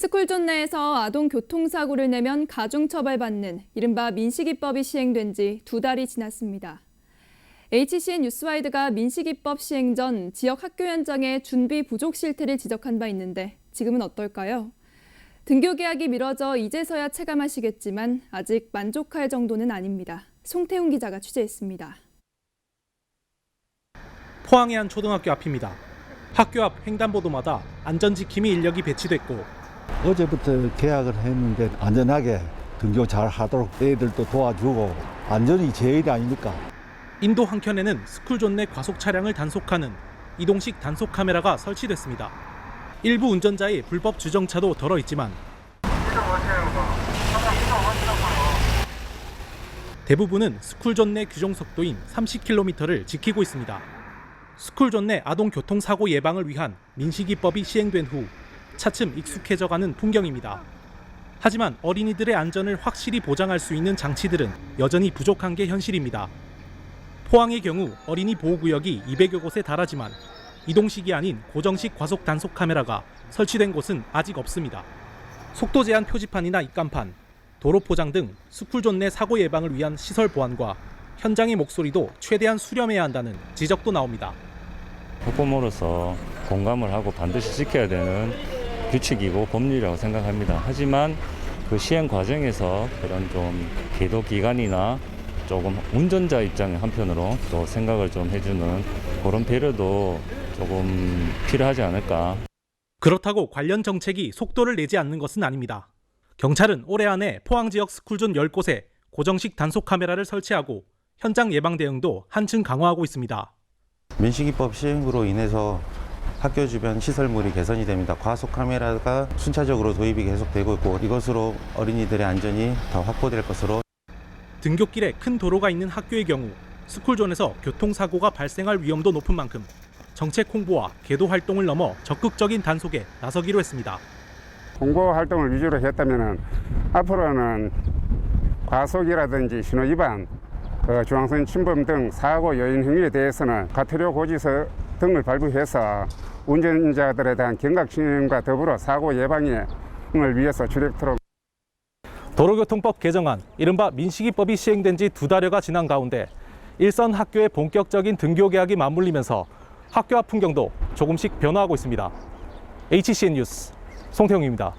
스쿨존 내에서 아동 교통사고를 내면 가중처벌받는 이른바 민식이법이 시행된 지 2달이 지났습니다. HCN 뉴스와이드가 민식이법 시행 전 지역 학교 현장의 준비 부족 실태를 지적한 바 있는데 지금은 어떨까요? 등교 계약이 미뤄져 이제서야 체감하시겠지만 아직 만족할 정도는 아닙니다. 송태훈 기자가 취재했습니다. 포항의 한 초등학교 앞입니다. 학교 앞 횡단보도마다 안전지킴이 인력이 배치됐고 어제부터 계약을 했는데 안전하게 등교 잘 하도록 애들도 도와주고 안전이 제일 아닙니까? 인도 한켠에는 스쿨존 내 과속 차량을 단속하는 이동식 단속 카메라가 설치됐습니다. 일부 운전자의 불법 주정차도 덜어 있지만 대부분은 스쿨존 내 규정 속도인 30km를 지키고 있습니다. 스쿨존 내 아동 교통사고 예방을 위한 민식이법이 시행된 후 차츰 익숙해져가는 풍경입니다. 하지만 어린이들의 안전을 확실히 보장할 수 있는 장치들은 여전히 부족한 게 현실입니다. 포항의 경우 어린이 보호구역이 200여 곳에 달하지만 이동식이 아닌 고정식 과속 단속 카메라가 설치된 곳은 아직 없습니다. 속도 제한 표지판이나 입간판, 도로 포장 등 스쿨존 내 사고 예방을 위한 시설 보완과 현장의 목소리도 최대한 수렴해야 한다는 지적도 나옵니다. 학부모로서 공감을 하고 반드시 지켜야 되는 규칙이고 법률이라고 생각합니다. 하지만 그 시행 과정에서 그런 좀 계도 기간이나 조금 운전자 입장에 한편으로 또 생각을 좀 해주는 그런 배려도 조금 필요하지 않을까. 그렇다고 관련 정책이 속도를 내지 않는 것은 아닙니다. 경찰은 올해 안에 포항 지역 스쿨존 10곳에 고정식 단속 카메라를 설치하고 현장 예방 대응도 한층 강화하고 있습니다. 민식이법 시행으로 인해서 학교 주변 시설물이 개선이 됩니다. 과속 카메라가 순차적으로 도입이 계속되고 있고 이것으로 어린이들의 안전이 더 확보될 것으로. 등굣길에 큰 도로가 있는 학교의 경우 스쿨존에서 교통사고가 발생할 위험도 높은 만큼 정책 홍보와 계도 활동을 넘어 적극적인 단속에 나서기로 했습니다. 홍보 활동을 위주로 했다면 앞으로는 과속이라든지 신호 위반, 중앙선 침범 등 사고 요인 행위에 대해서는 과태료 고지서 등을 발부해서 운전자들에 대한 경각심과 더불어 사고 예방을 위해서 주력토록. 도로교통법 개정안, 이른바 민식이법이 시행된 지 2달여가 지난 가운데 일선 학교의 본격적인 등교 개학이 맞물리면서 학교 앞 풍경도 조금씩 변화하고 있습니다. HCN 뉴스 송태웅입니다.